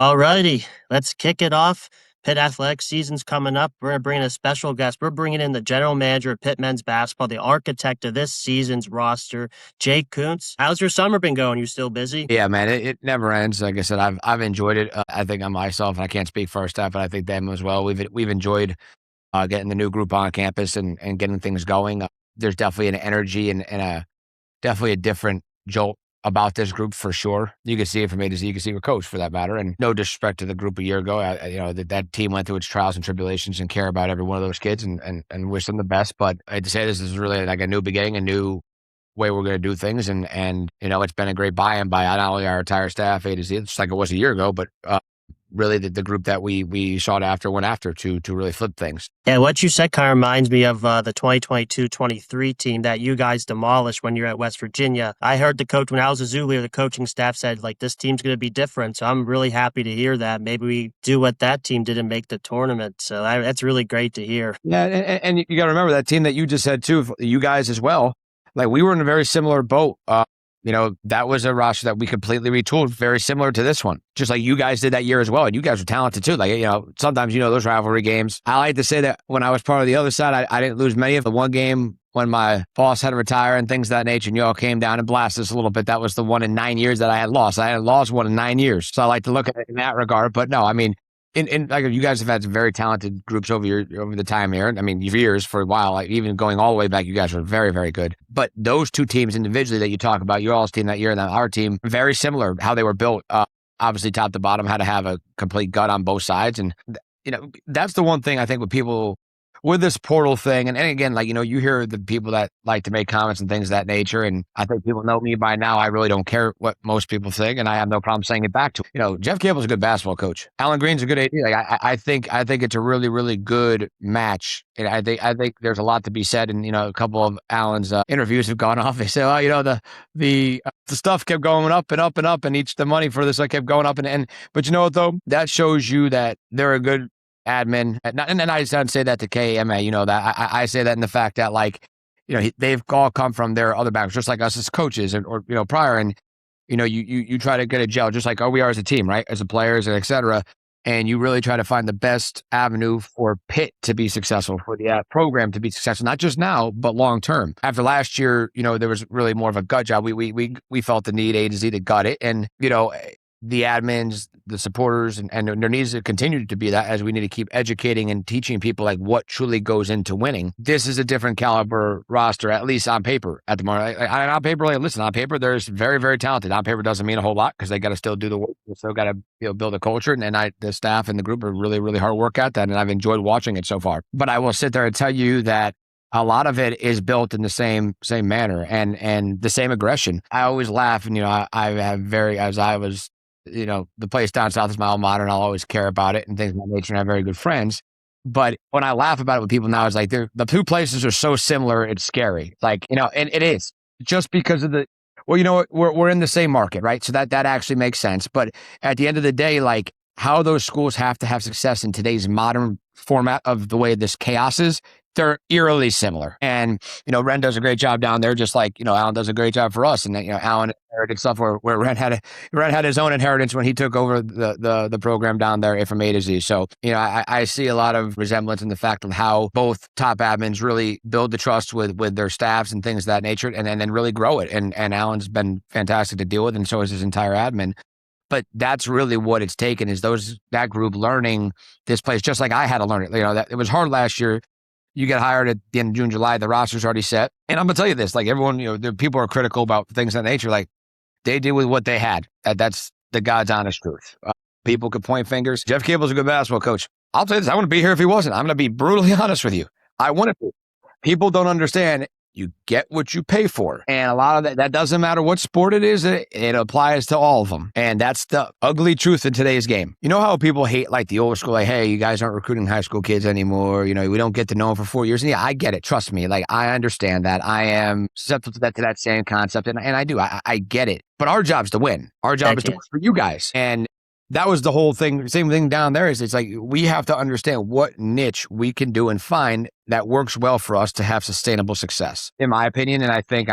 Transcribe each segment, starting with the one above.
Alrighty, let's kick it off. Pitt Athletics season's coming up. We're going to bring in a special guest. We're bringing in the general manager of Pitt men's basketball, the architect of this season's roster, Jay Kuntz. How's your summer been going? You still busy? Yeah, man, it never ends. Like I said, I've enjoyed it. I think I'm myself, and I can't speak for our staff, but I think them as well. We've enjoyed getting the new group on campus and getting things going. There's definitely an energy and definitely a different jolt about this group for sure. You can see it from A to Z. You can see it coach for that matter. And no disrespect to the group a year ago. That team went through its trials and tribulations and care about every one of those kids and wish them the best. But I had to say this is really like a new beginning, a new way we're going to do things. And it's been a great buy-in by not only our entire staff, A to Z, just like it was a year ago, but really the group that we sought after, went after to really flip things. Yeah, what you said kind of reminds me of the 2022-23 team that you guys demolished when you're at West Virginia. I heard the coach, when I was a Zoo leader, the coaching staff said, like, this team's going to be different. So I'm really happy to hear that. Maybe we do what that team did and make the tournament. So that's really great to hear. Yeah, and you got to remember that team that you just said too, you guys as well. Like, we were in a very similar boat. That was a roster that we completely retooled, very similar to this one, just like you guys did that year as well. And you guys were talented too. Like, sometimes, those rivalry games. I like to say that when I was part of the other side, I didn't lose many of the one game when my boss had to retire and things of that nature, and you all came down and blasted us a little bit. That was the 1 in 9 years that I had lost. I had lost 1 in 9 years. So I like to look at it in that regard. But no, I mean, in like, you guys have had some very talented groups over the time here. I mean, years for a while, like even going all the way back, you guys were very, very good. But those two teams individually that you talk about, your all's team that year and our team, very similar how they were built. Obviously, top to bottom, had to have a complete gut on both sides, and that's the one thing I think with people with this portal thing. And again, like, you hear the people that like to make comments and things of that nature. And I think people know me by now. I really don't care what most people think. And I have no problem saying it back to Jeff Capel's a good basketball coach. Alan Green's a good AD. Like, I think it's a really, really good match. And I think there's a lot to be said. And, a couple of Alan's interviews have gone off. They say, the stuff kept going up and up and up, and the money for this kept going up. But you know what though? That shows you that they're a good admin, and I don't say that to KMA, that I say that in the fact that, like, they've all come from their other backgrounds, just like us as coaches or prior, and you try to get a gel, just like we are as a team, right, as a players and etc. And you really try to find the best avenue for Pitt to be successful, for the program to be successful, not just now but long term. After last year, there was really more of a gut job. We felt the need A to Z to gut it, and the admins, the supporters, and there needs to continue to be that, as we need to keep educating and teaching people like what truly goes into winning. This is a different caliber roster, at least on paper at the moment. On paper, on paper, there's very, very talented. On paper doesn't mean a whole lot because they got to still do the work. They still got to build a culture. And the staff and the group are really, really hard work at that. And I've enjoyed watching it so far. But I will sit there and tell you that a lot of it is built in the same manner and the same aggression. I always laugh, and the place down south is my alma mater, and I'll always care about it and things of that nature, and I have very good friends. But when I laugh about it with people now, it's like the two places are so similar, it's scary. Like, and it is just because of we're in the same market, right? So that actually makes sense. But at the end of the day, like, how those schools have to have success in today's modern format of the way this chaos is, they're eerily similar. And, Ren does a great job down there, just like, Alan does a great job for us. And, Alan inherited stuff where Ren had his own inheritance when he took over the program down there from A to Z. So, I see a lot of resemblance in the fact of how both top admins really build the trust with their staffs and things of that nature, and then really grow it. And Alan's been fantastic to deal with, and so is his entire admin. But that's really what it's taken, is that group learning this place, just like I had to learn it. That it was hard last year. You get hired at the end of June, July, the roster's already set. And I'm going to tell you this, like, everyone, the people are critical about things of that nature. Like, they did with what they had. That's the God's honest truth. People could point fingers. Jeff Capel's a good basketball coach. I'll tell you this, I wouldn't be here if he wasn't. I'm going to be brutally honest with you. I wouldn't be. People don't understand. You get what you pay for. And a lot of that doesn't matter what sport it is, it applies to all of them. And that's the ugly truth in today's game. You know how people hate like the old school, like, hey, you guys aren't recruiting high school kids anymore. We don't get to know them for 4 years. And yeah, I get it. Trust me. Like, I understand that. I am susceptible to that same concept. And I do. I get it. But our job's to win. Our job is to win for you guys. And that was the whole thing. Same thing down there is, it's like, we have to understand what niche we can do and find that works well for us to have sustainable success, in my opinion. And I think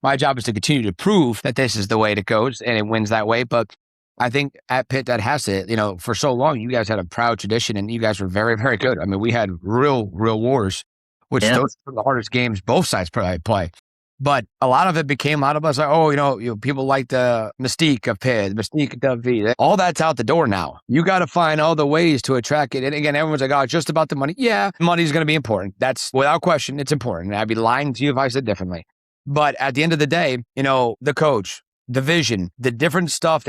my job is to continue to prove that this is the way it goes and it wins that way. But I think at Pitt that has to, for so long, you guys had a proud tradition and you guys were very, very good. I mean, we had real wars, which Yeah. those were the hardest games both sides probably play. But a lot of it became a lot of us like, oh, people like the mystique of Pitt, mystique of V. All that's out the door now. You got to find all the ways to attract it. And again, everyone's like, oh, it's just about the money. Yeah, money's going to be important. That's without question, it's important. I'd be lying to you if I said differently. But at the end of the day, the coach, the vision, the different stuff,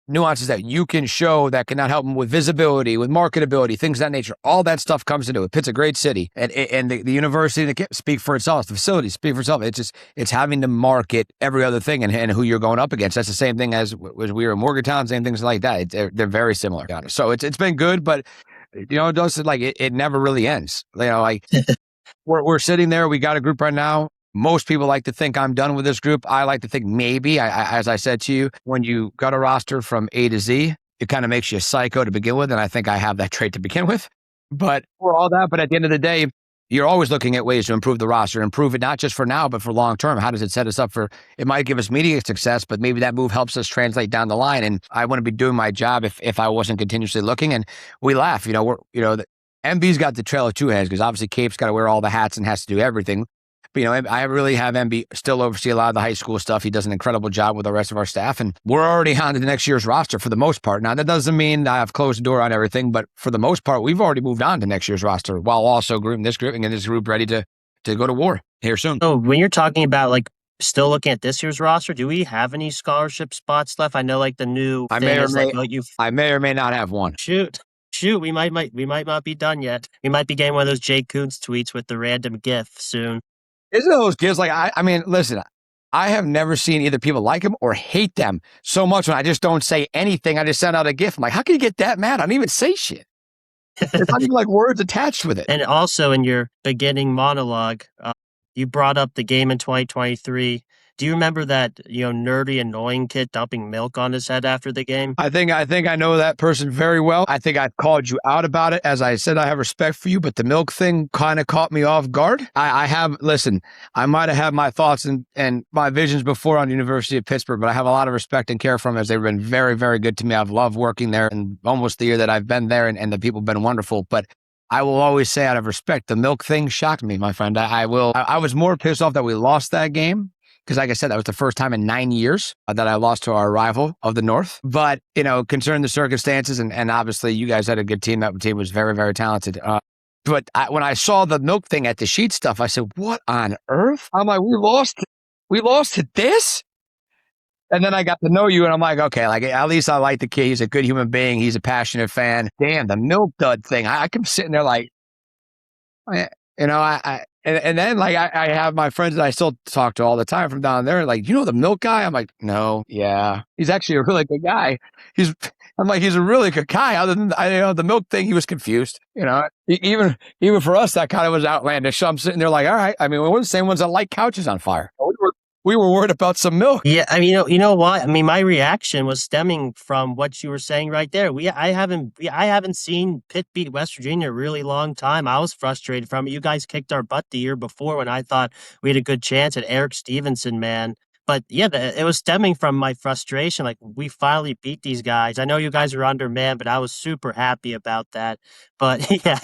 nuances that you can show that can not help them with visibility, with marketability, things of that nature. All that stuff comes into it. Pitt's a great city, and the university that can speak for itself. The facilities speak for itself. It's having to market every other thing and who you're going up against. That's the same thing as we were in Morgantown, same things like that. They're very similar. So it's been good, but it does it never really ends. We're sitting there. We got a group right now. Most people like to think I'm done with this group. I like to think maybe, as I said to you, when you got a roster from A to Z, it kind of makes you a psycho to begin with. And I think I have that trait to begin with. But for all that, but at the end of the day, you're always looking at ways to improve the roster, improve it not just for now, but for long term. How does it set us up for, it might give us immediate success, but maybe that move helps us translate down the line. And I wouldn't be doing my job if I wasn't continuously looking. And we laugh, the MB's got the trail of two heads because obviously Cape's got to wear all the hats and has to do everything. But, I really have MB still oversee a lot of the high school stuff. He does an incredible job with the rest of our staff, and we're already on to the next year's roster for the most part. Now, that doesn't mean I've closed the door on everything, but for the most part, we've already moved on to next year's roster while also grouping this group and getting this group ready to go to war here soon. So when you're talking about still looking at this year's roster, do we have any scholarship spots left? I know the new I may or may not have one. Shoot, we might not be done yet. We might be getting one of those Jay Kuntz tweets with the random GIF soon. Isn't those kids I mean, listen, I have never seen either people like them or hate them so much when I just don't say anything. I just send out a GIF. I'm like, how can you get that mad? I don't even say shit. It's not even words attached with it. And also in your beginning monologue, you brought up the game in 2023. Do you remember that, nerdy, annoying kid dumping milk on his head after the game? I think I know that person very well. I think I've called you out about it. As I said, I have respect for you, but the milk thing kind of caught me off guard. Listen, I might have had my thoughts and my visions before on the University of Pittsburgh, but I have a lot of respect and care for them as they've been very, very good to me. I've loved working there and almost the year that I've been there, and the people have been wonderful. But I will always say out of respect, the milk thing shocked me, my friend. I was more pissed off that we lost that game. Because like I said, that was the first time in 9 years that I lost to our rival of the North. But, concerning the circumstances, and obviously you guys had a good team. That team was very, very talented. But when I saw the milk thing at the sheet stuff, I said, what on earth? I'm like, we lost to this? And then I got to know you, and I'm like, okay, at least I like the kid. He's a good human being. He's a passionate fan. Damn, the milk dud thing. I kept sitting there and then I have my friends that I still talk to all the time from down there. The milk guy? I'm like, no, yeah, he's actually a really good guy. He's a really good guy. Other than the milk thing, he was confused. Even for us, that kind of was outlandish. So I'm sitting there all right. I mean, we were the same ones that light couches on fire. We were worried about some milk. Yeah, I mean, you know what? I mean, my reaction was stemming from what you were saying right there. I haven't seen Pitt beat West Virginia in a really long time. I was frustrated from it. You guys kicked our butt the year before when I thought we had a good chance at Eric Stevenson, man. But yeah, it was stemming from my frustration. We finally beat these guys. I know you guys were undermanned, but I was super happy about that. But yeah.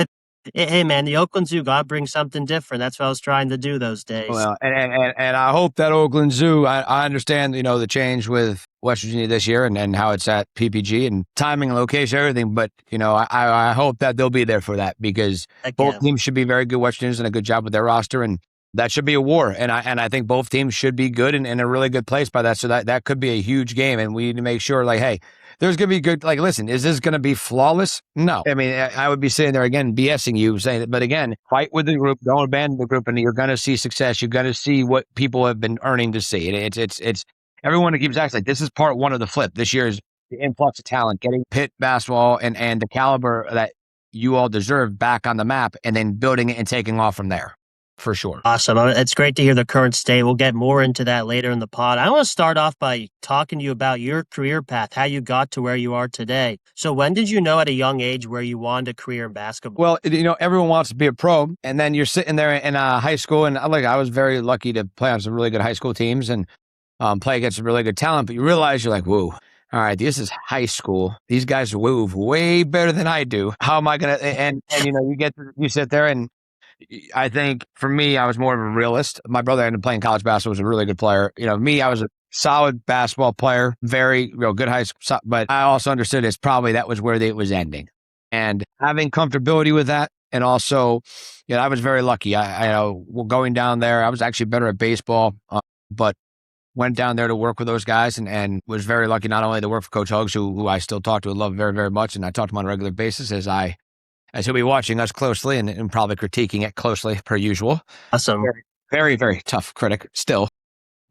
Hey man, the Oakland Zoo got to bring something different. That's what I was trying to do those days. Well, and I hope that Oakland Zoo. I understand the change with West Virginia this year and how it's at PPG and timing and location, everything. But I hope that they'll be there for that because both teams should be very good. West Virginia's done a good job with their roster, and that should be a war. And I think both teams should be good and in a really good place by that. So that could be a huge game, and we need to make sure hey. There's going to be good, listen, is this going to be flawless? No. I mean, I would be sitting there again, BSing you, saying it. But again, fight with the group, don't abandon the group, and you're going to see success. You're going to see what people have been earning to see. It's everyone keeps acting this is part one of the flip. This year is the influx of talent, getting Pitt basketball and the caliber that you all deserve back on the map, and then building it and taking off from there. For sure. Awesome. It's great to hear the current state. We'll get more into that later in the pod. I want to start off by talking to you about your career path, how you got to where you are today. So when did you know at a young age where you wanted a career in basketball? Well, everyone wants to be a pro, and then you're sitting there in high school, and I was very lucky to play on some really good high school teams and play against some really good talent, but you realize you're like, whoa, all right, this is high school. These guys move way better than I do. How am I going to, and you sit there and I think for me, I was more of a realist. My brother ended up playing college basketball, was a really good player. Me, I was a solid basketball player, very good high school, but I also understood that was where it was ending. And having comfortability with that, and also, I was very lucky. Going down there, I was actually better at baseball, but went down there to work with those guys and was very lucky not only to work for Coach Huggins, who I still talk to and love very, very much, and I talk to him on a regular basis as he'll be watching us closely and probably critiquing it closely per usual. Awesome. Very, very, very tough critic still.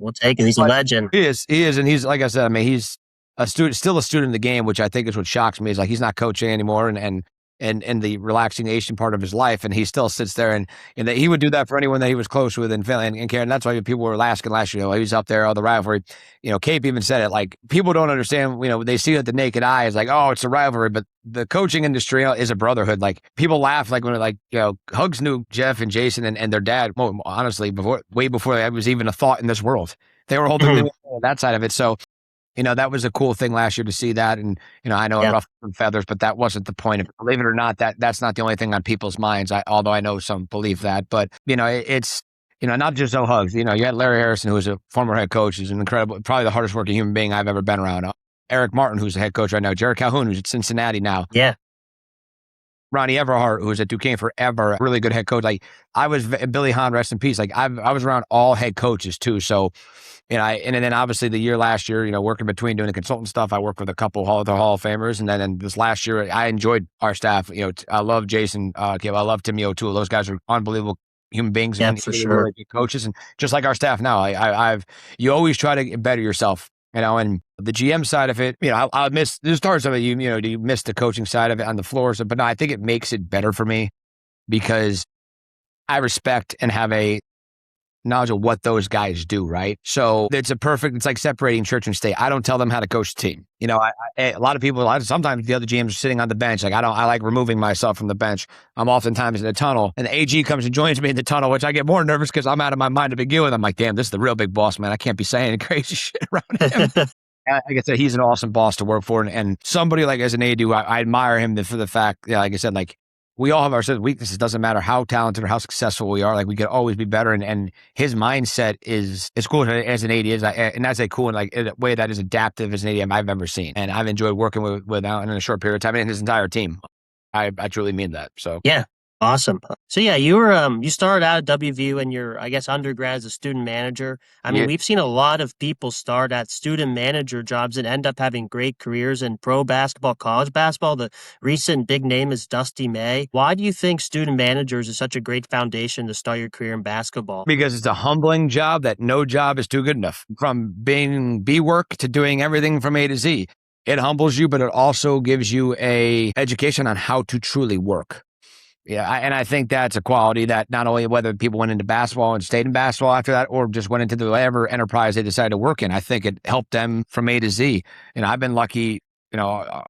We'll take it. He's a legend. He is. And he's, like I said, I mean, he's still a student of the game, which I think is what shocks me, is like, he's not coaching anymore and the relaxation part of his life. And he still sits there and he would do that for anyone that he was close with and care. And that's why people were asking last year, he was up there, the rivalry. Cape even said it, like, people don't understand, they see it with the naked eye. It's like, oh, it's a rivalry, but the coaching industry is a brotherhood. Like, people laugh, like, when Hugs knew Jeff and Jason and their dad, honestly, way before that was even a thought in this world. They were holding that side of it. So, that was a cool thing last year to see that. And, I know it ruffled feathers, but that wasn't the point of it. Believe it or not, that's not the only thing on people's minds. Although I know some believe that, but, it's, not just Hugs. You had Larry Harrison, who was a former head coach, who's an incredible, probably the hardest working human being I've ever been around. Eric Martin, who's the head coach right now. Jared Calhoun, who's at Cincinnati now. Yeah. Ronnie Everhart, who was at Duquesne forever, really good head coach. Like, I was Billy Hahn, rest in peace. Like, I was around all head coaches too. So, and then obviously the year last year, working between doing the consultant stuff, I worked with a couple Hall of Famers. And then this last year, I enjoyed our staff. I love Jason, Capel, I love Timmy O'Toole. Those guys are unbelievable human beings. Yeah, for sure. Really good coaches. And just like our staff now, you always try to better yourself. And the GM side of it, I'll miss the stars of it. You miss the coaching side of it on the floors, but no, I think it makes it better for me because I respect and have a knowledge of what those guys do, right? So it's like separating church and state. I don't tell them how to coach the team. A lot of people, sometimes the other GMs are sitting on the bench. Like, I like removing myself from the bench. I'm oftentimes in the tunnel and the AG comes and joins me in the tunnel, which I get more nervous because I'm out of my mind to begin with. I'm like, damn, this is the real big boss, man. I can't be saying crazy shit around him. Like I said, he's an awesome boss to work for. And somebody like as an AD, I admire him for the fact, like I said, like, we all have our weaknesses. Doesn't matter how talented or how successful we are. Like, we could always be better. And his mindset is cool as an AD, and that's a cool and like a way that is adaptive as an AD I've ever seen. And I've enjoyed working with Alan in a short period of time and his entire team. I truly mean that. So yeah. Awesome. So yeah, you started out at WVU and you're, I guess, undergrad as a student manager. I mean, we've seen a lot of people start at student manager jobs and end up having great careers in pro basketball, college basketball. The recent big name is Dusty May. Why do you think student managers is such a great foundation to start your career in basketball? Because it's a humbling job that no job is too good enough. From being B work to doing everything from A to Z. It humbles you, but it also gives you a education on how to truly work. Yeah, and I think that's a quality that not only whether people went into basketball and stayed in basketball after that or just went into whatever enterprise they decided to work in, I think it helped them from A to Z. I've been lucky, the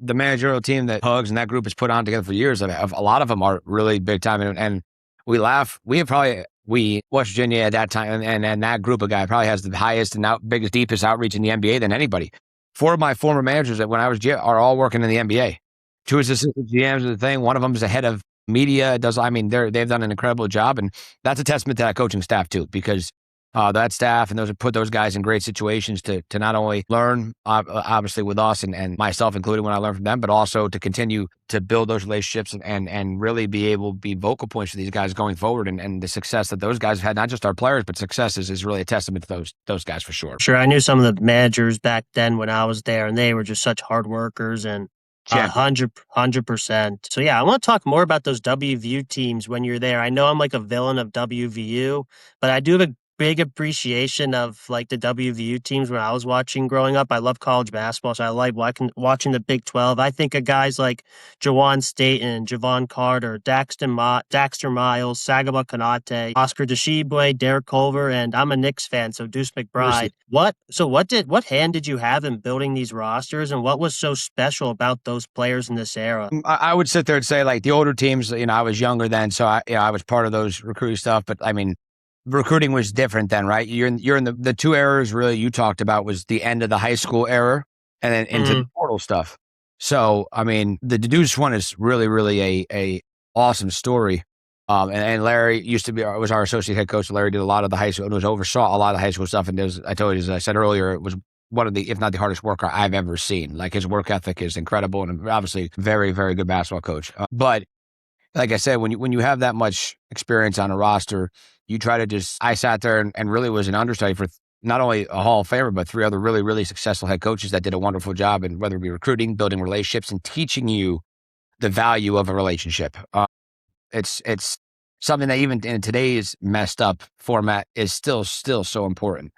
managerial team that Hugs and that group has put on together for years, a lot of them are really big time. And we laugh. West Virginia at that time, and that group of guys probably has the highest and biggest, deepest outreach in the NBA than anybody. 4 of my former managers that when I was GM are all working in the NBA. 2 assistant GMs of the thing. One of them is the head of media. They've done an incredible job, and that's a testament to that coaching staff too, because that staff and put those guys in great situations to not only learn obviously with us and myself included when I learned from them, but also to continue to build those relationships and really be able to be vocal points for these guys going forward, and the success that those guys have had, not just our players, but success is really a testament to those guys for sure. Sure, I knew some of the managers back then when I was there, and they were just such hard workers and 100%. So yeah, I want to talk more about those WVU teams when you're there. I know I'm like a villain of WVU, but I do have a big appreciation of like the WVU teams when I was watching growing up. I love college basketball, so I like watching the Big 12. I think of guys like Jawan Staten, Javon Carter, Daxter Miles, Sagaba Konate, Oscar Deshibwe, Derek Culver, and I'm a Knicks fan, so Deuce McBride. What hand did you have in building these rosters, and what was so special about those players in this era? I would sit there and say, like, the older teams, I was younger then, so I was part of those recruiting stuff, but I mean, recruiting was different then, right? You're in the 2 eras really you talked about was the end of the high school era and then into the portal stuff. So, I mean, the Deuce one is really, really a awesome story. And Larry was our associate head coach. Larry did a lot of the high school and oversaw a lot of the high school stuff. And I told you, as I said earlier, it was one of the, if not the hardest worker I've ever seen. Like, his work ethic is incredible, and obviously very, very good basketball coach. But like I said, when you have that much experience on a roster, you try to I sat there and really was an understudy for not only a Hall of Famer, but 3 other really, really successful head coaches that did a wonderful job, and whether it be recruiting, building relationships, and teaching you the value of a relationship. It's something that even in today's messed up format is still so important.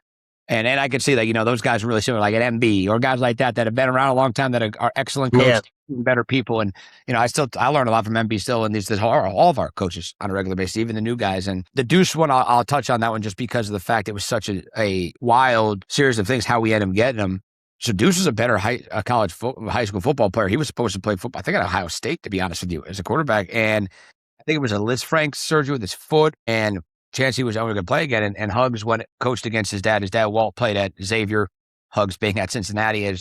And I could see that, those guys are really similar, like at MB or guys like that have been around a long time, that are excellent coaches, better people. And, I learn a lot from MB still, and all of our coaches on a regular basis, even the new guys. And the Deuce one, I'll touch on that one just because of the fact it was such a wild series of things, how we ended up getting him. So Deuce was a better high school football player. He was supposed to play football, I think, at Ohio State, to be honest with you, as a quarterback. And I think it was a Liz Frank surgery with his foot, and chance he was only going to play again. And Huggins coached against his dad. His dad, Walt, played at Xavier. Hugs being at Cincinnati,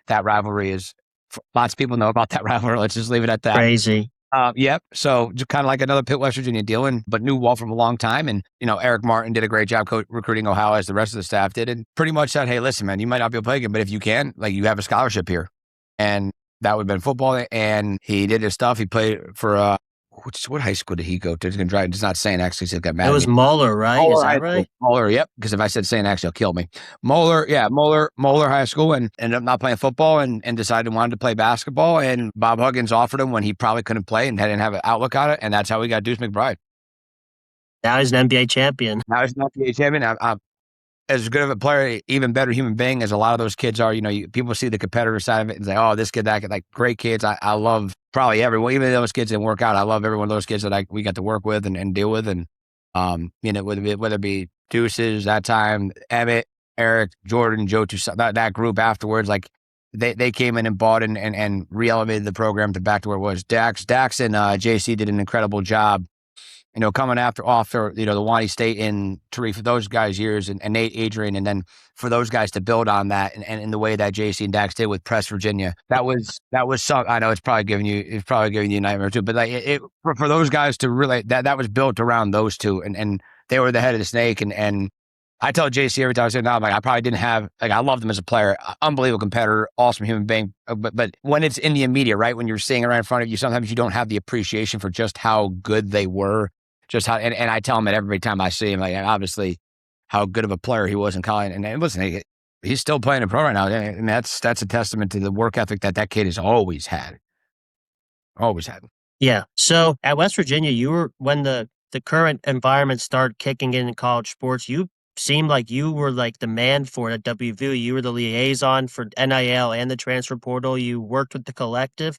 that rivalry is, lots of people know about that rivalry. Let's just leave it at that. Crazy. Yep. So just kind of like another Pitt, West Virginia deal, but knew Walt from a long time. And, Eric Martin did a great job recruiting Ohio, as the rest of the staff did, and pretty much said, hey, listen, man, you might not be able to play again, but if you can, you have a scholarship here. And that would have been football. And he did his stuff. He played for, what high school did he go to? He's going to drive. It's not St. X. He's got mad. It was Moeller, right? Is that right? Moeller, yep. Because if I said St. X, he'll kill me. Moeller High School, and ended up not playing football and decided he wanted to play basketball. And Bob Huggins offered him when he probably couldn't play and didn't have an outlook on it. And that's how we got Deuce McBride. Now he's an NBA champion. I'm as good of a player, even better human being as a lot of those kids are. People see the competitor side of it and say, oh, this kid, that kid, like, great kids. I love probably everyone, even those kids didn't work out. I love every one of those kids that we got to work with and deal with. And, whether it be Deuces that time, Emmett, Eric, Jordan, Joe, that group afterwards, like they came in and bought and re-elevated the program to back to where it was. Dax and JC did an incredible job. Coming off the Wani State and Tariq, for those guys' years, and Nate, Adrian, and then for those guys to build on that and in the way that JC and Dax did with Press Virginia, that was some. I know it's probably giving you a nightmare too, but for those guys to really that was built around those two, and they were the head of the snake. And I tell JC every time I say, no, I probably didn't have, I loved him as a player, unbelievable competitor, awesome human being. But when it's in the immediate, right, when you're seeing it right in front of you, sometimes you don't have the appreciation for just how good they were. Just how, and I tell him it every time I see him, obviously how good of a player he was in college. And listen, he's still playing in pro right now. And that's a testament to the work ethic that kid has always had. Always had. Yeah. So at West Virginia, when the current environment started kicking in college sports, you seemed like you were like the man for it at WVU. You were the liaison for NIL and the transfer portal. You worked with the collective.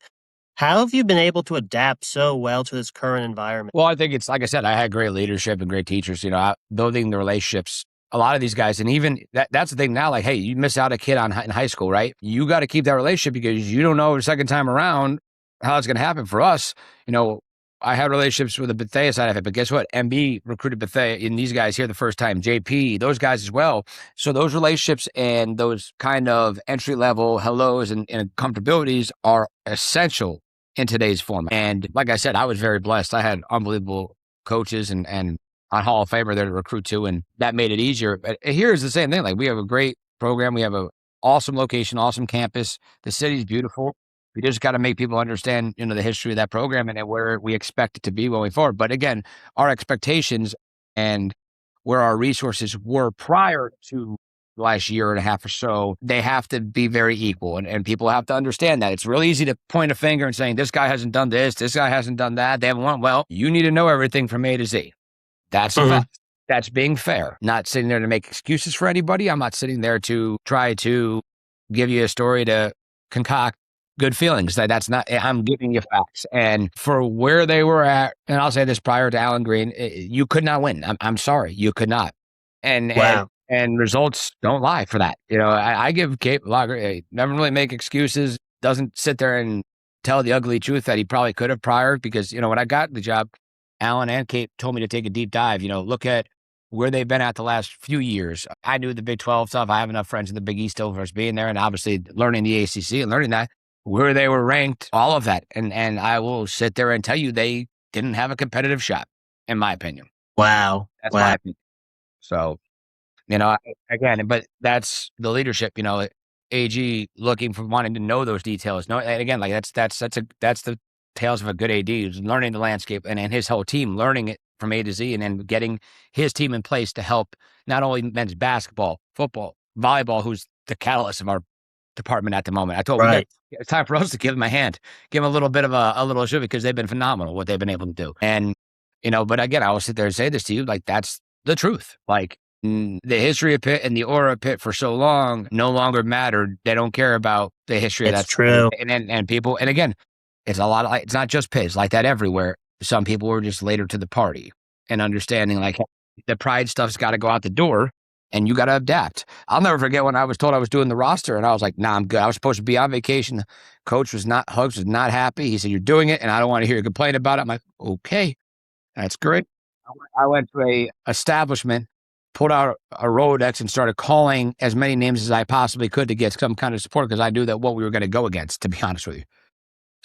How have you been able to adapt so well to this current environment? Well, I think it's, like I said, I had great leadership and great teachers, building the relationships. A lot of these guys, and even that's the thing now, like, hey, you miss out a kid in high school, right? You got to keep that relationship because you don't know the second time around how it's going to happen. For us, I had relationships with the Bethea side of it, but guess what? MB recruited Bethea, and these guys here the first time, JP, those guys as well. So those relationships and those kind of entry-level hellos and comfortabilities are essential in today's format. And like I said, I was very blessed. I had unbelievable coaches and on Hall of Famer there to recruit to, and that made it easier. But here's the same thing. Like, we have a great program. We have an awesome location, awesome campus. The city's beautiful. We just got to make people understand, the history of that program and where we expect it to be going forward. But again, our expectations and where our resources were prior to last year and a half or so, they have to be very equal. And people have to understand that. It's really easy to point a finger and saying, this guy hasn't done this guy hasn't done that, they haven't won. Well, you need to know everything from A to Z. That's a fact. That's being fair. Not sitting there to make excuses for anybody. I'm not sitting there to try to give you a story to concoct good feelings. That's not, I'm giving you facts. And for where they were at, and I'll say this prior to Alan Green, you could not win. I'm sorry, you could not. And results don't lie for that. I give Cape a lot. Never really make excuses. Doesn't sit there and tell the ugly truth that he probably could have prior. Because when I got the job, Alan and Cape told me to take a deep dive. Look at where they've been at the last few years. I knew the Big 12 stuff. I have enough friends in the Big East still for us being there, and obviously learning the ACC and learning that, where they were ranked, all of that. And I will sit there and tell you they didn't have a competitive shot, in my opinion. Wow. That's my opinion. So, again, but that's the leadership, AG looking for wanting to know those details. No, and again, like that's the tales of a good AD who's learning the landscape and his whole team learning it from A to Z, and then getting his team in place to help not only men's basketball, football, volleyball, who's the catalyst of our department at the moment. I told him it's time for us to give him a hand, give him a little bit of a little show, because they've been phenomenal what they've been able to do. And but again, I will sit there and say this to you, like that's the truth. Like the history of Pitt and the aura of Pitt for so long no longer mattered. They don't care about the history of that. It's true. And people, and again, it's a lot of, it's not just Pitt, it's like that everywhere. Some people were just later to the party and understanding like the pride stuff's got to go out the door and you got to adapt. I'll never forget when I was told I was doing the roster and I was like, nah, I'm good. I was supposed to be on vacation. Hugs was not happy. He said, you're doing it and I don't want to hear you complain about it. I'm like, okay, that's great. I went to a establishment, pulled out a Rolodex and started calling as many names as I possibly could to get some kind of support, because I knew that what we were going to go against, to be honest with you.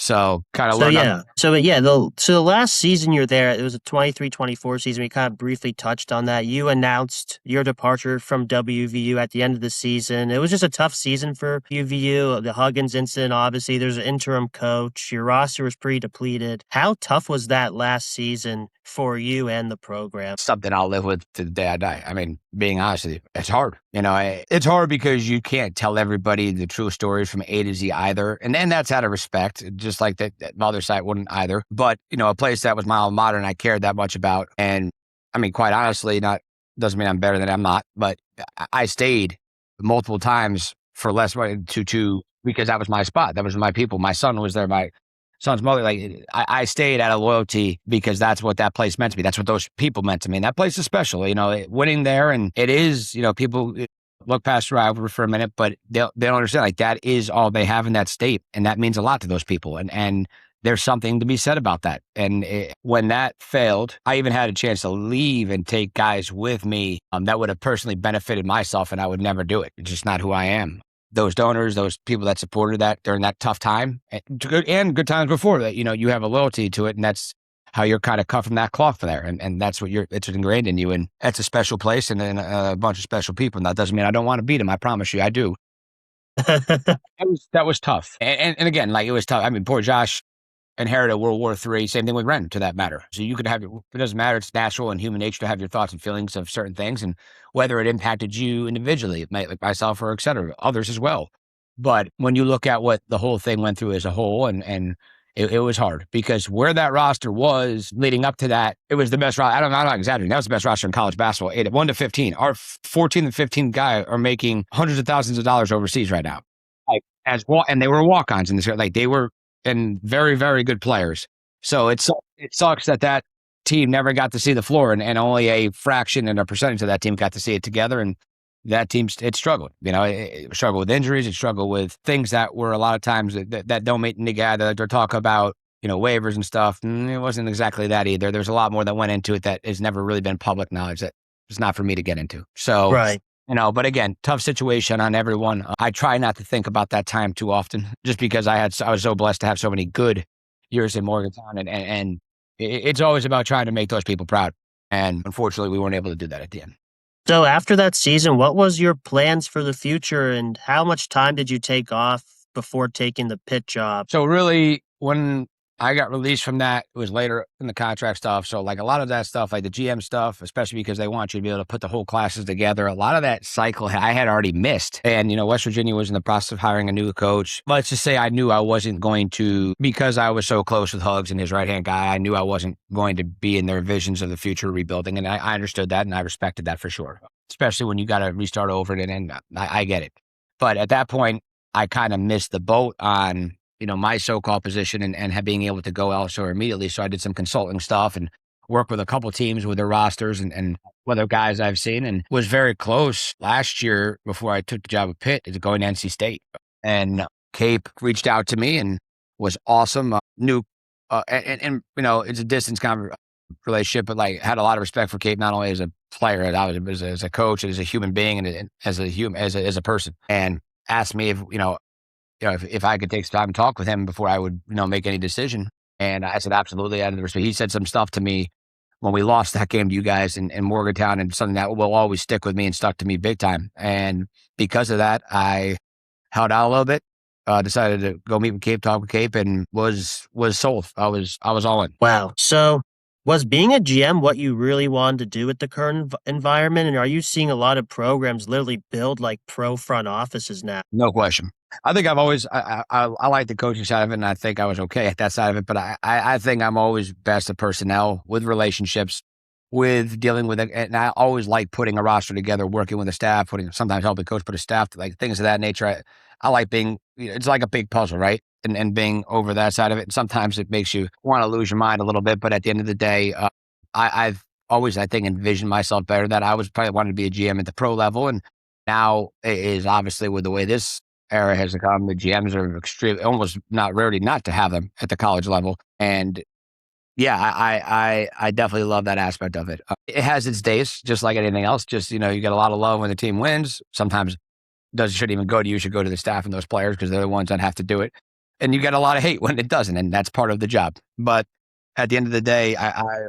So kind of learned. So the last season you're there, it was a 23-24 season. We kind of briefly touched on that. You announced your departure from WVU at the end of the season. It was just a tough season for UVU. The Huggins incident, obviously, there's an interim coach. Your roster was pretty depleted. How tough was that last season for you and the program? Something I'll live with to the day I die. I mean, being honest with you, it's hard. It's hard because you can't tell everybody the true stories from A to Z either. And then that's out of respect, just like that other side wouldn't either. But, a place that was my alma mater and I cared that much about. And I mean, quite honestly, doesn't mean I'm better than I'm not, but I stayed multiple times for less money because that was my spot. That was my people. My son was there. My son's mother, like I stayed out of loyalty because that's what that place meant to me. That's what those people meant to me. And that place is special, winning there. And it is, people look past Rivalry for a minute, but they don't understand, like that is all they have in that state. And that means a lot to those people. And there's something to be said about that. And when that failed, I even had a chance to leave and take guys with me that would have personally benefited myself, and I would never do it. It's just not who I am. Those donors, those people that supported that during that tough time and good times before that, you have a loyalty to it, and that's how you're kind of cut from that cloth there. And that's what it's ingrained in you. And that's a special place and a bunch of special people. And that doesn't mean I don't want to beat them. I promise you, I do. That was tough. And again, like it was tough. I mean, poor Josh inherited World War III, same thing with Ren, to that matter. So you could have, it doesn't matter, it's natural and human nature to have your thoughts and feelings of certain things, and whether it impacted you individually, like myself or et cetera, others as well. But when you look at what the whole thing went through as a whole, and it was hard, because where that roster was leading up to that, it was the best roster. I'm not exaggerating. That was the best roster in college basketball, 1 to 15. Our 14 and 15 guy are making hundreds of thousands of dollars overseas right now. And they were walk-ons in this, like they were, and very, very good players. So it sucks that team never got to see the floor, and only a fraction and a percentage of that team got to see it together. And that team, it struggled. It struggled with injuries. It struggled with things that were a lot of times that don't make together. They're talk about, waivers and stuff. It wasn't exactly that either. There's a lot more that went into it that has never really been public knowledge that it's not for me to get into. So, right. But again, tough situation on everyone. I try not to think about that time too often, just because I was so blessed to have so many good years in Morgantown, and it's always about trying to make those people proud. And unfortunately, we weren't able to do that at the end. So after that season, what was your plans for the future, and how much time did you take off before taking the Pitt job? So really, when I got released from that, it was later in the contract stuff. So like a lot of that stuff, like the GM stuff, especially because they want you to be able to put the whole classes together. A lot of that cycle I had already missed. And, West Virginia was in the process of hiring a new coach. Let's just say I knew I wasn't going to, because I was so close with Hugs and his right-hand guy, I knew I wasn't going to be in their visions of the future rebuilding. And I understood that, and I respected that for sure, especially when you got to restart over it. And I get it. But at that point, I kind of missed the boat on my so-called position and being able to go elsewhere immediately. So I did some consulting stuff and worked with a couple teams with their rosters and other guys I've seen, and was very close last year before I took the job at Pitt to going to NC State. And Capel reached out to me and was awesome. It's a distance kind of relationship, but like had a lot of respect for Capel, not only as a player, as a coach, as a human being, and as a person, and asked me if I could take some time to talk with him before I would make any decision. And I said absolutely. He said some stuff to me when we lost that game to you guys in Morgantown, and something that will always stick with me and stuck to me big time. And because of that, I held out a little bit. Decided to go meet with Cape, talk with Cape, and was sold. I was all in. Wow. So was being a GM what you really wanted to do with the current environment? And are you seeing a lot of programs literally build like pro front offices now? No question. I think I've always I like the coaching side of it, and I think I was okay at that side of it. But I think I'm always best at personnel, with relationships, with dealing with it. And I always like putting a roster together, working with a staff, sometimes helping coach put a staff, like things of that nature. I like being, it's like a big puzzle, right? And being over that side of it. And sometimes it makes you want to lose your mind a little bit. But at the end of the day, I've always, I think, envisioned myself better, that I was probably wanted to be a GM at the pro level. And now it is obviously, with the way this era has come, the GMs are extreme, almost not rarely not to have them at the college level. And yeah, I definitely love that aspect of it. It has its days, just like anything else. Just, you get a lot of love when the team wins. Sometimes shouldn't even go to you, should go to the staff and those players, because they're the ones that have to do it. And you get a lot of hate when it doesn't, and that's part of the job. But at the end of the day, I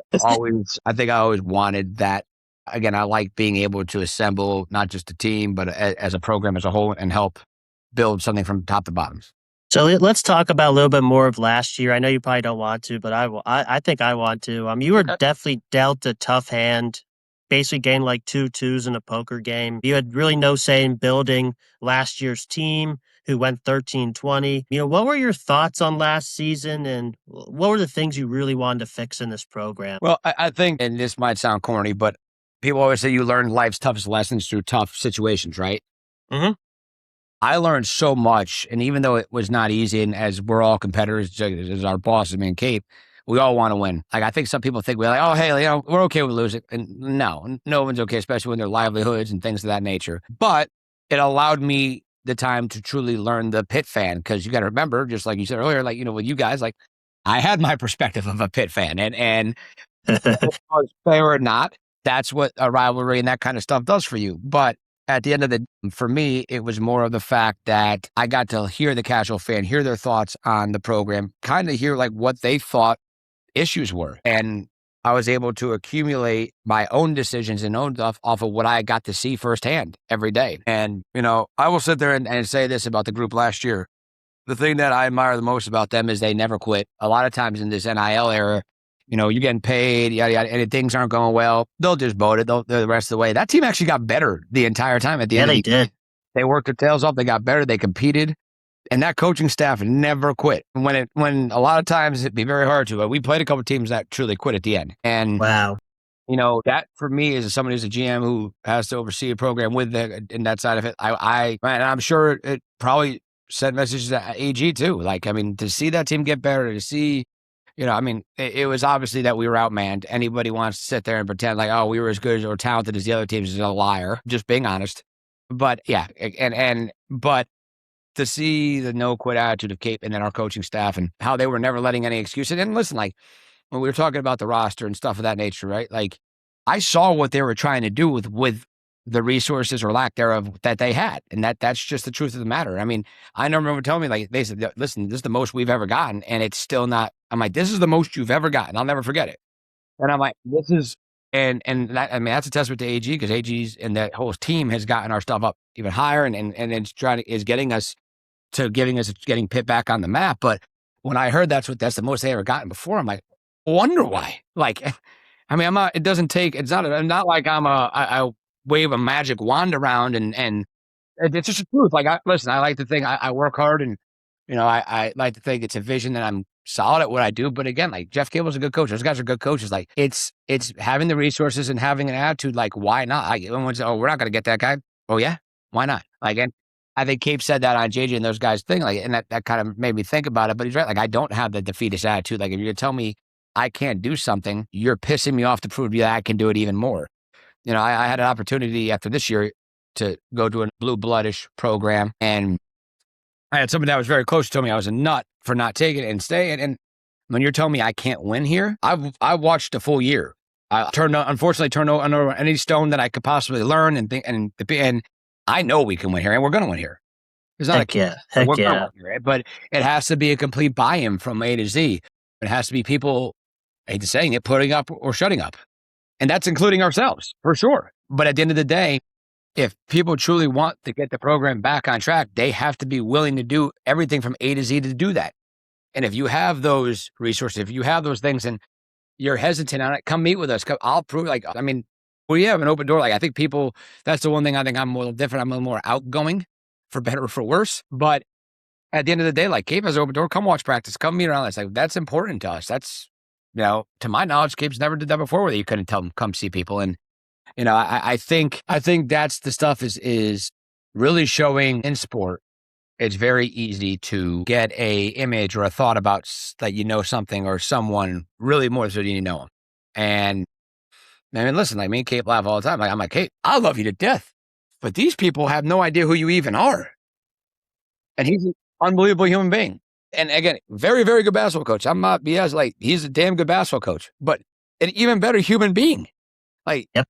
think I always wanted that. Again, I like being able to assemble not just a team, but as a program as a whole, and help build something from top to bottom. So let's talk about a little bit more of last year. I know you probably don't want to, but I think I want to. You were definitely dealt a tough hand. Basically gained like 2 twos in a poker game. You had really no say in building last year's team, who went 13-20. What were your thoughts on last season, and what were the things you really wanted to fix in this program? Well, I think, and this might sound corny, but people always say you learn life's toughest lessons through tough situations, right? Mm-hmm. I learned so much, and even though it was not easy, and as we're all competitors, as our bosses, me and Cape, we all want to win. Like, I think some people think we're like, oh, hey, we're okay with losing. And no one's okay, especially when their livelihoods and things of that nature. But it allowed me the time to truly learn the Pitt fan, because you got to remember, just like you said earlier, like, with you guys, like, I had my perspective of a Pitt fan, and was fair or not, that's what a rivalry and that kind of stuff does for you. But at the end of the day, for me, it was more of the fact that I got to hear the casual fan, hear their thoughts on the program, kind of hear like what they thought issues were. And I was able to accumulate my own decisions and own stuff off of what I got to see firsthand every day. And, I will sit there and say this about the group last year. The thing that I admire the most about them is they never quit. A lot of times in this NIL era, you're getting paid, yada, yada, and if things aren't going well, they'll just vote it the rest of the way. That team actually got better the entire time at the end. Yeah, they did. They worked their tails off. They got better. They competed. And that coaching staff never quit. When a lot of times it'd be very hard to, but we played a couple of teams that truly quit at the end. And wow, that for me, as somebody who's a GM who has to oversee a program with in that side of it, and I'm sure it probably sent messages to AG too. Like, to see that team get better, to see, it was obviously that we were outmanned. Anybody wants to sit there and pretend like, oh, we were as good or talented as the other teams is a liar. Just being honest. But yeah, but to see the no quit attitude of Cape and then our coaching staff, and how they were never letting any excuses. And listen, like, when we were talking about the roster and stuff of that nature, right? Like, I saw what they were trying to do with the resources or lack thereof that they had. And that's just the truth of the matter. I remember telling me, like, they said, listen, this is the most we've ever gotten. And it's still not, I'm like, this is the most you've ever gotten. I'll never forget it. And I'm like, this is, and that, that's a testament to AG, because AG's and that whole team has gotten our stuff up even higher, and it's getting Pitt back on the map. But when I heard that's the most they ever gotten before, I'm like, wonder why. Like, I'm not, it doesn't take, I'm not like I wave a magic wand around and it's just the truth. Like, I like to think I work hard, and, I like to think it's a vision that I'm solid at what I do. But again, like, Jeff Cable's a good coach. Those guys are good coaches. Like, it's having the resources and having an attitude. Like, why not? Like, everyone says, oh, we're not going to get that guy. Oh yeah. Why not? Like, and I think Cape said that on JJ and those guys' thing, like, and that kind of made me think about it. But he's right. Like, I don't have the defeatist attitude. Like, if you're gonna tell me I can't do something, you're pissing me off to prove to you that I can do it even more. I had an opportunity after this year to go to a blue bloodish program, and I had somebody that was very close to tell me I was a nut for not taking it and staying. And when you're telling me I can't win here, I've watched a full year I unfortunately turned over any stone that I could possibly learn and think, and I know we can win here, and we're going to win here. It's not Heck yeah. Heck we're going to yeah. win here, but it has to be a complete buy-in from A to Z. It has to be people, I hate to saying it, putting up or shutting up, and that's including ourselves for sure. But at the end of the day, if people truly want to get the program back on track, they have to be willing to do everything from A to Z to do that. And if you have those resources, if you have those things, and you're hesitant on it, come meet with us. I'll prove, we have an open door. Like, I think people, that's the one thing I think I'm a little different. I'm a little more outgoing, for better or for worse. But at the end of the day, like, Cape has an open door. Come watch practice. Come meet around us. Like, that's important to us. That's, to my knowledge, Cape's never did that before, where you couldn't tell them, come see people. And, I think that's the stuff is really showing in sport. It's very easy to get a image or a thought about that something or someone really more so than you know them. And I mean, listen, like, me and Kate laugh all the time. Like, I'm like, Kate, I love you to death, but these people have no idea who you even are. And he's an unbelievable human being. And again, very, very good basketball coach. I'm not BS. Like, he's a damn good basketball coach, but an even better human being. Like, Yep.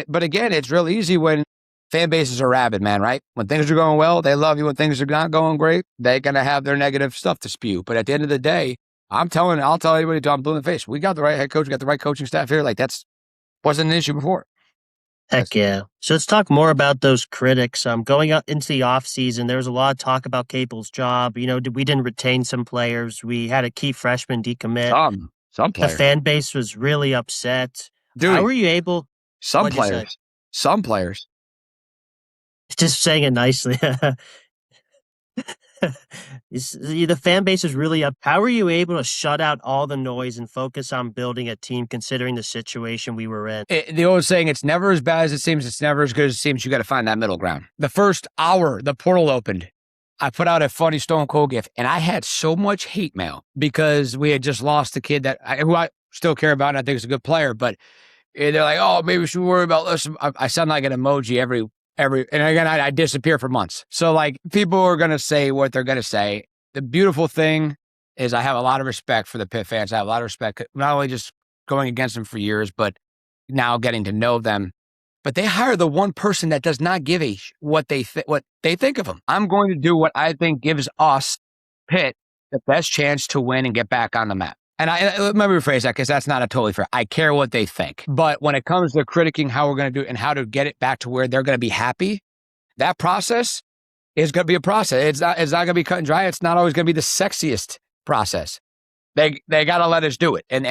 But again, it's real easy when fan bases are rabid, man, right? When things are going well, they love you. When things are not going great, they're going to have their negative stuff to spew. But at the end of the day, I'll tell anybody I'm blue in the face. We got the right head coach. We got the right coaching staff here. Like, that's wasn't an issue before. Heck yeah. So let's talk more about those critics. Going up into the offseason, there was a lot of talk about Capel's job. We didn't retain some players. We had a key freshman decommit. Some players. The fan base was really upset. Dude, how were you able? Some players. Just saying it nicely. The fan base is really up. How were you able to shut out all the noise and focus on building a team, considering the situation we were in? The old saying, it's never as bad as it seems. It's never as good as it seems. You got to find that middle ground. The first hour, the portal opened. I put out a funny Stone Cold gif, and I had so much hate mail because we had just lost a kid who I still care about, and I think is a good player. But they're like, oh, maybe we should worry about this. I sound like an emoji every, and again, I disappear for months. So, like, people are going to say what they're going to say. The beautiful thing is I have a lot of respect for the Pitt fans. I have a lot of respect, not only just going against them for years, but now getting to know them. But they hire the one person that does not give what they think of them. I'm going to do what I think gives us, Pitt, the best chance to win and get back on the map. And let me rephrase that, because that's not a totally fair. I care what they think. But when it comes to critiquing how we're going to do it and how to get it back to where they're going to be happy, that process is going to be a process. It's not going to be cut and dry. It's not always going to be the sexiest process. They got to let us do it. And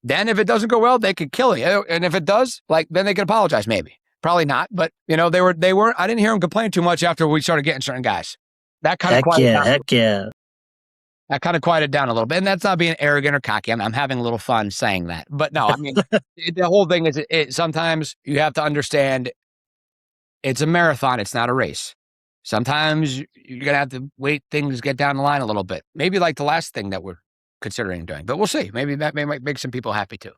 then if it doesn't go well, they could kill you. And if it does, then they can apologize maybe. Probably not. But, they weren't, I didn't hear them complain too much after we started getting certain guys. That kind of quieted down. Heck yeah. That kind of quieted down a little bit. And that's not being arrogant or cocky. I'm having a little fun saying that. But no, I mean, the whole thing is sometimes you have to understand it's a marathon. It's not a race. Sometimes you're going to have to wait things get down the line a little bit. Maybe like the last thing that we're considering doing. But we'll see. Maybe that might make some people happy too.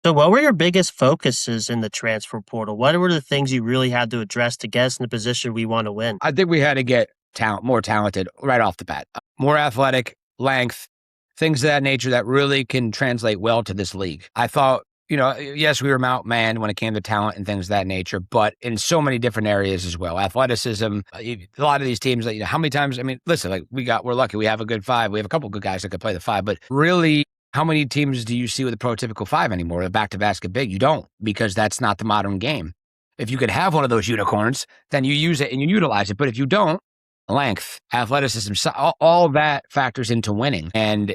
So what were your biggest focuses in the transfer portal? What were the things you really had to address to get us in the position we want to win? I think we had to get more talented right off the bat. More athletic, length, things of that nature that really can translate well to this league. I thought, yes, we were outmanned when it came to talent and things of that nature, but in so many different areas as well. Athleticism, a lot of these teams, how many times, listen, we're lucky. We have a good five. We have a couple of good guys that could play the five, but really, how many teams do you see with a prototypical five anymore? The back-to-basket big? You don't, because that's not the modern game. If you could have one of those unicorns, then you use it and you utilize it. But if you don't, length, athleticism, all that factors into winning. And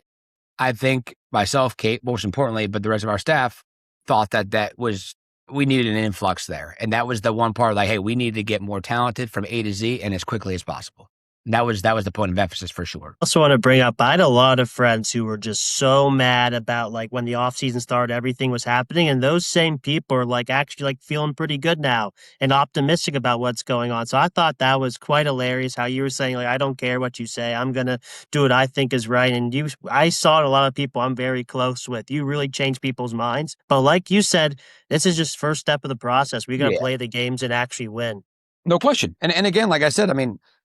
I think myself, Kate, most importantly, but the rest of our staff thought that we needed an influx there. And that was the one part, hey, we need to get more talented from A to Z and as quickly as possible. That was the point of emphasis for sure. I also want to bring up, I had a lot of friends who were just so mad about when the offseason started, everything was happening. And those same people are actually feeling pretty good now and optimistic about what's going on. So I thought that was quite hilarious how you were saying, I don't care what you say. I'm going to do what I think is right. And I saw a lot of people I'm very close with. You really changed people's minds. But like you said, this is just first step of the process. We got to play the games and actually win. No question. And again, like I said,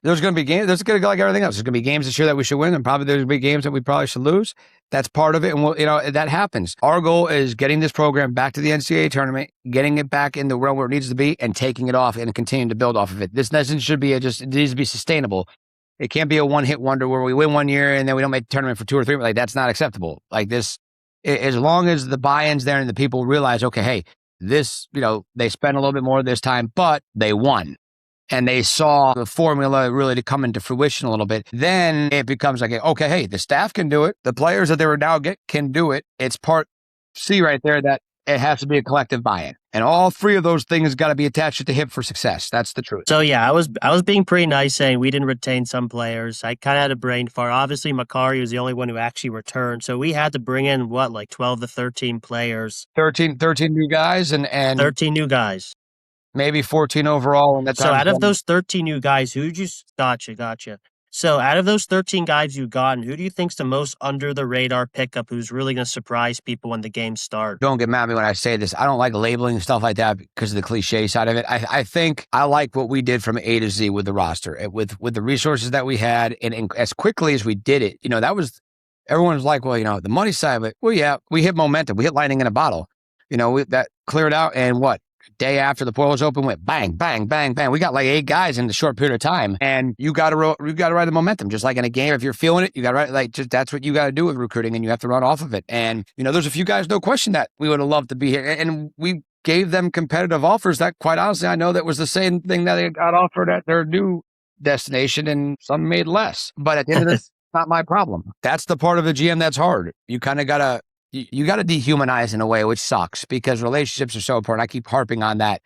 There's going to be games. There's going to go like everything else. There's going to be games this year that we should win, and probably there's going to be games that we probably should lose. That's part of it, and that happens. Our goal is getting this program back to the NCAA tournament, getting it back in the realm where it needs to be, and taking it off and continuing to build off of it. This doesn't should be it needs to be sustainable. It can't be a one-hit wonder where we win one year and then we don't make the tournament for 2 or 3. Like, that's not acceptable. Like this, as long as the buy-in's there and the people realize, okay, hey, this, they spent a little bit more this time, but they won. And they saw the formula really to come into fruition a little bit, then it becomes like, okay, hey, the staff can do it. The players that they were now can do it. It's part C right there that it has to be a collective buy-in. And all 3 of those things got to be attached at the hip for success. That's the truth. So, yeah, I was being pretty nice saying we didn't retain some players. I kind of had a brain fart. Obviously, Makari was the only one who actually returned. So we had to bring in, 12 to 13 players. 13 new guys and 13 new guys. Maybe 14 overall. And so out of those 13 new guys, gotcha. So out of those 13 guys you've gotten, who do you think's the most under the radar pickup who's really going to surprise people when the games start? Don't get mad at me when I say this. I don't like labeling stuff like that because of the cliche side of it. I think I like what we did from A to Z with the roster, with the resources that we had, and as quickly as we did it. That was, everyone's like, well, the money side of it. Well, yeah, we hit momentum. We hit lightning in a bottle. That cleared out, and what? Day after the portals open, went bang, bang, bang, bang. We got like 8 guys in a short period of time, and you got to ride the momentum. Just like in a game, if you're feeling it, you got to ride. That's what you got to do with recruiting, and you have to run off of it. And there's a few guys, no question, that we would have loved to be here, and we gave them competitive offers. That, quite honestly, I know that was the same thing that they got offered at their new destination, and some made less. But at the end of this, not my problem. That's the part of the GM that's hard. You kind of gotta. You got to dehumanize in a way, which sucks because relationships are so important. I keep harping on that.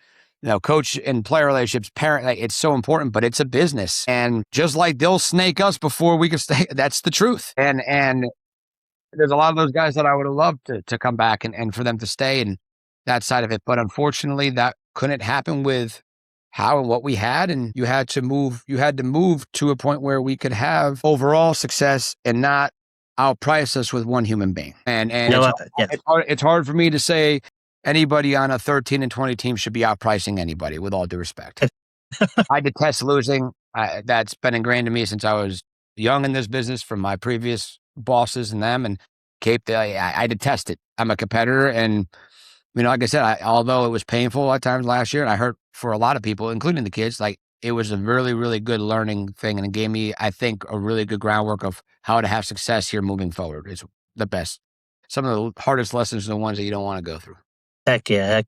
Coach and player relationships, parent, it's so important, but it's a business. And just like they'll snake us before we can stay, that's the truth. And there's a lot of those guys that I would have loved to come back and for them to stay and that side of it. But unfortunately, that couldn't happen with how and what we had. And you had to move to a point where we could have overall success and not outprice us with one human being. And it's hard for me to say anybody on a 13 and 20 team should be outpricing anybody, with all due respect. I detest losing. That's been ingrained in me since I was young in this business from my previous bosses and them. And Capel, I detest it. I'm a competitor. And, like I said, although it was painful at times last year, and I hurt for a lot of people, including the kids, it was a really, really good learning thing. And it gave me, I think, a really good groundwork of how to have success here moving forward. Is the best. Some of the hardest lessons are the ones that you don't want to go through. Heck yeah.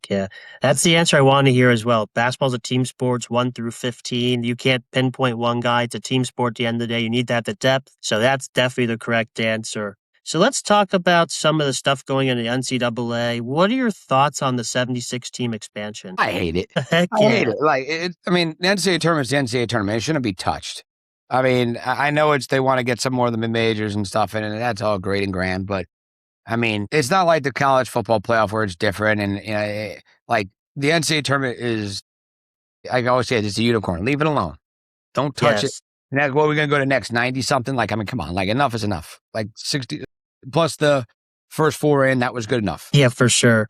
That's the answer I wanted to hear as well. Basketball's a team sport, 1 through 15. You can't pinpoint one guy. It's a team sport at the end of the day. You need to have the depth. So that's definitely the correct answer. So let's talk about some of the stuff going in the NCAA. What are your thoughts on the 76-team expansion? I hate it. Heck yeah. I hate it. The NCAA tournament's the NCAA tournament. It shouldn't be touched. I know they want to get some more of the mid-majors and stuff in, and that's all great and grand, but it's not like the college football playoff where it's different. And the NCAA tournament is, I always say, it's a unicorn. Leave it alone. Don't touch it. And that's what we're going to go to next, 90 something. Come on, enough is enough. 60 plus the first 4 in, that was good enough. Yeah, for sure.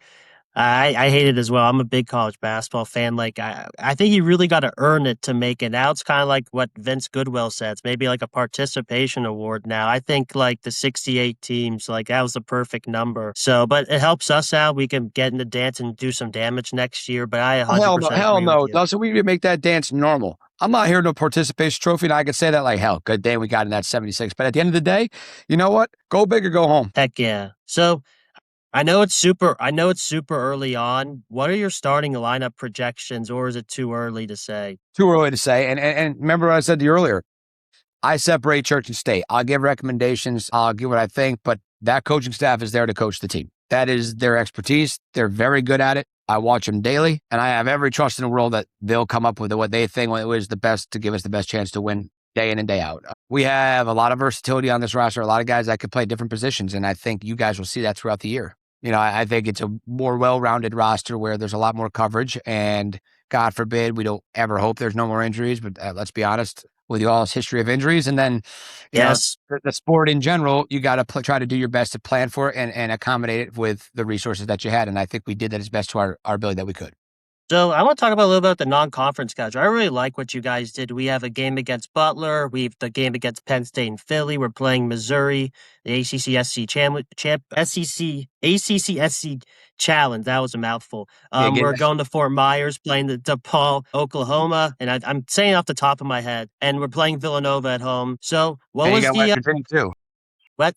I hate it as well. I'm a big college basketball fan. I think you really got to earn it to make it. Now it's kind of like what Vince Goodwill said. It's maybe like a participation award now. I think the 68 teams, that was the perfect number. So, but it helps us out. We can get in the dance and do some damage next year. But I 100% hell agree no. with you. So we need to make that dance normal. I'm not here no participation trophy, and I could say that hell, good day we got in that 76. But at the end of the day, you know what? Go big or go home. Heck yeah. So I know it's super early on. What are your starting lineup projections, or is it too early to say? Too early to say. And remember what I said to you earlier. I separate church and state. I'll give recommendations. I'll give what I think, but that coaching staff is there to coach the team. That is their expertise. They're very good at it. I watch them daily, and I have every trust in the world that they'll come up with what they think was the best to give us the best chance to win day in and day out. We have a lot of versatility on this roster, a lot of guys that could play different positions, and I think you guys will see that throughout the year. I think it's a more well-rounded roster where there's a lot more coverage, and God forbid, we don't ever hope there's no more injuries, but let's be honest, with y'all's history of injuries, and then yes, the sport in general, you got to try to do your best to plan for it and accommodate it with the resources that you had, and I think we did that as best to our ability that we could. So I want to talk about a little bit about the non-conference schedule. I really like what you guys did. We have a game against Butler. We have the game against Penn State and Philly. We're playing Missouri, the ACC-SC SEC ACC-SC Challenge. That was a mouthful. Yeah, get We're going to Fort Myers, playing the DePaul, Oklahoma, and I'm saying off the top of my head. And we're playing Villanova at home. So what and you was got West the Virginia too.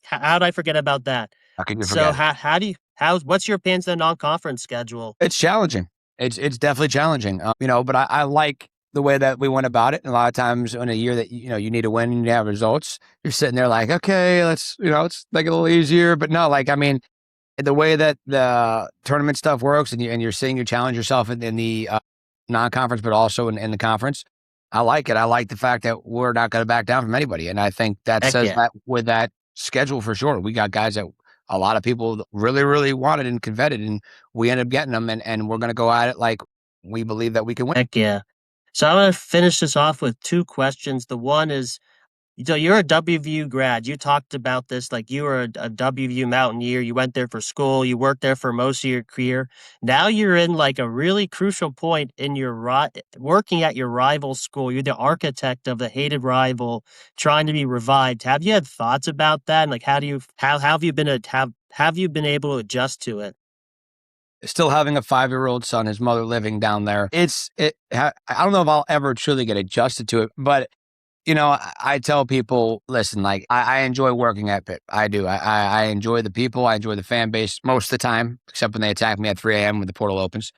how did I forget about that? How can you So forget it? what's your opinions on the non-conference schedule? It's challenging. It's definitely challenging. But I like the way that we went about it. And a lot of times in a year that you need to win and you have results, you're sitting there like, okay, let's make it a little easier. But no, like I mean, the way that the tournament stuff works, and you're seeing you challenge yourself in the non-conference, but also in the conference. I like it. I like the fact that we're not going to back down from anybody, and I think that Heck says yeah. that with that schedule for sure. We got guys that a lot of people really, really wanted and coveted, and we ended up getting them, and we're going to go at it like we believe that we can win. Heck yeah. So I'm gonna finish this off with two questions. The one is, so you're a WVU grad. You talked about this like you were a WVU Mountaineer. You went there for school. You worked there for most of your career. Now you're in like a really crucial point in your working at your rival school. You're the architect of the hated rival, trying to be revived. Have you had thoughts about that? And like, how have you been have you been able to adjust to it? Still having a 5-year-old son, his mother living down there. I don't know if I'll ever truly get adjusted to it, but I tell people, listen, like I enjoy working at Pitt. I do. I enjoy the people. I enjoy the fan base most of the time, except when they attack me at 3 a.m. when the portal opens.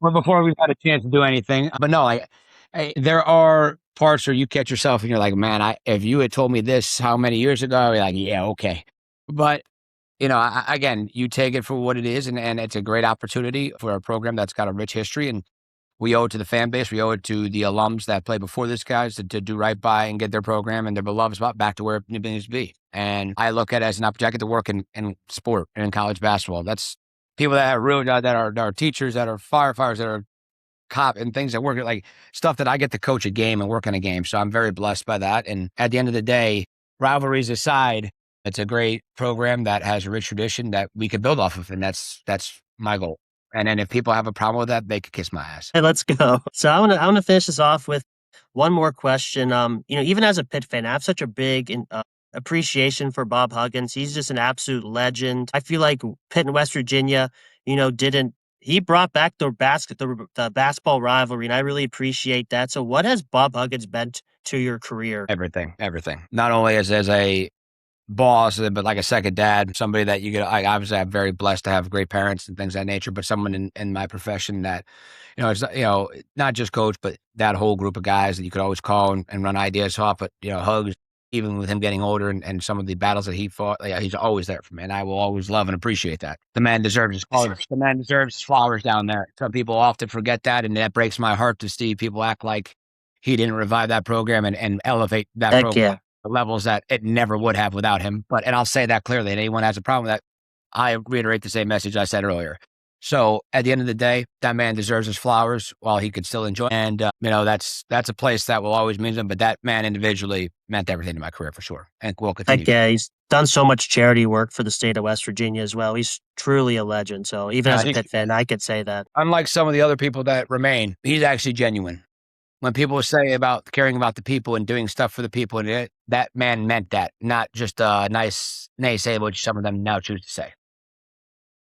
Well, before we've had a chance to do anything. But no, there are parts where you catch yourself and you're like, man, if you had told me this how many years ago, I'd be like, yeah, okay. But again, you take it for what it is, and it's a great opportunity for a program that's got a rich history, and we owe it to the fan base. We owe it to the alums that play before this guys to do right by and get their program and their beloved spot back to where it needs to be. And I look at it as an opportunity. I get to work in sport and in college basketball. That's people that are really that are teachers, that are firefighters, that are cop and things that work at like stuff that I get to coach a game and work on a game. So I'm very blessed by that. And at the end of the day, rivalries aside, it's a great program that has a rich tradition that we could build off of. And that's my goal. And then if people have a problem with that, they could kiss my ass. Hey, let's go. So I wanna finish this off with one more question. Even as a Pitt fan, I have such a big appreciation for Bob Huggins. He's just an absolute legend. I feel like Pitt and West Virginia, didn't he brought back the basketball rivalry, and I really appreciate that. So what has Bob Huggins meant to your career? Everything. Not only as a boss, but like a second dad, somebody that you get. Obviously, I'm very blessed to have great parents and things of that nature, but someone in my profession that, it's not just coach, but that whole group of guys that you could always call and run ideas off. But Hugs, even with him getting older and some of the battles that he fought, he's always there for me, and I will always love and appreciate that. The man deserves his flowers. The man deserves his flowers down there. Some people often forget that, and that breaks my heart to see people act like he didn't revive that program and elevate that Heck program yeah. the levels that it never would have without him. And I'll say that clearly, and anyone has a problem with that, I reiterate the same message I said earlier. So at the end of the day, that man deserves his flowers while he could still enjoy. And, that's a place that will always mean something, but that man individually meant everything to my career for sure. And will continue. Heck yeah, he's done so much charity work for the state of West Virginia as well. He's truly a legend. So even as a Pitt fan, I could say that. Unlike some of the other people that remain, he's actually genuine. When people say about caring about the people and doing stuff for the people, and that man meant that, not just a nice naysay, which some of them now choose to say.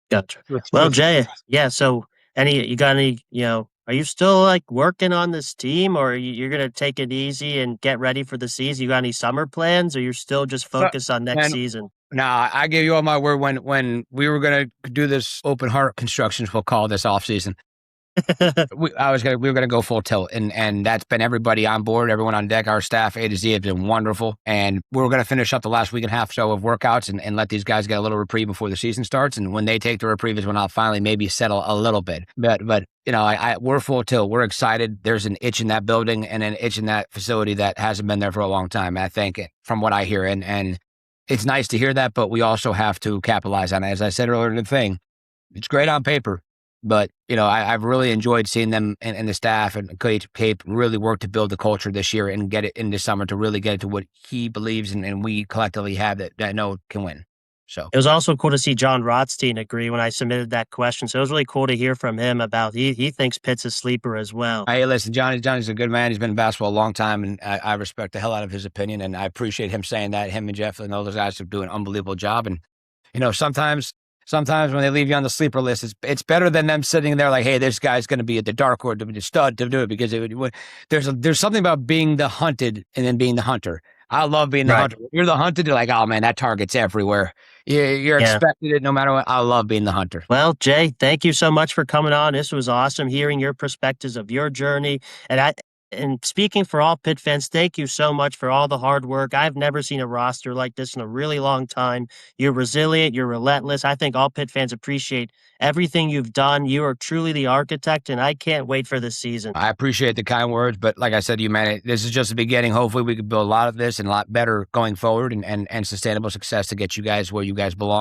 Gotcha. Well, Jay, yeah. So, are you still like working on this team, or you're gonna take it easy and get ready for the season? You got any summer plans, or you're still just focused on next season? Nah, I gave you all my word when we were gonna do this open heart constructions, we'll call this off season. we were gonna go full tilt, and that's been everybody on board, everyone on deck, our staff A to Z has been wonderful, and we're gonna finish up the last week and a half so of workouts and let these guys get a little reprieve before the season starts, and when they take the reprieve is when I'll finally maybe settle a little bit. But we're full tilt. We're excited. There's an itch in that building and an itch in that facility that hasn't been there for a long time. I think from what I hear, and it's nice to hear that, but we also have to capitalize on it. As I said earlier in the thing, it's great on paper. But, I've really enjoyed seeing them and the staff and Coach Cape really work to build the culture this year and get it in the summer to really get it to what he believes and we collectively have that I know can win. So It was also cool to see John Rothstein agree when I submitted that question. So it was really cool to hear from him about he thinks Pitt's a sleeper as well. hey, listen, Johnny's a good man. He's been in basketball a long time, and I respect the hell out of his opinion, and I appreciate him saying that. Him and Jeff and all those guys are doing an unbelievable job. And sometimes when they leave you on the sleeper list, it's better than them sitting there like, hey, this guy's going to be the dark horse, the stud to do it, because there's something about being the hunted and then being the hunter. I love being the hunter. You're the hunted. You're like, oh man, that target's everywhere. You're expected it no matter what. I love being the hunter. Well, Jay, thank you so much for coming on. This was awesome hearing your perspectives of your journey. And speaking for all Pitt fans, thank you so much for all the hard work. I've never seen a roster like this in a really long time. You're resilient. You're relentless. I think all Pitt fans appreciate everything you've done. You are truly the architect, and I can't wait for this season. I appreciate the kind words, but like I said to you, man, this is just the beginning. Hopefully we can build a lot of this and a lot better going forward and sustainable success to get you guys where you guys belong.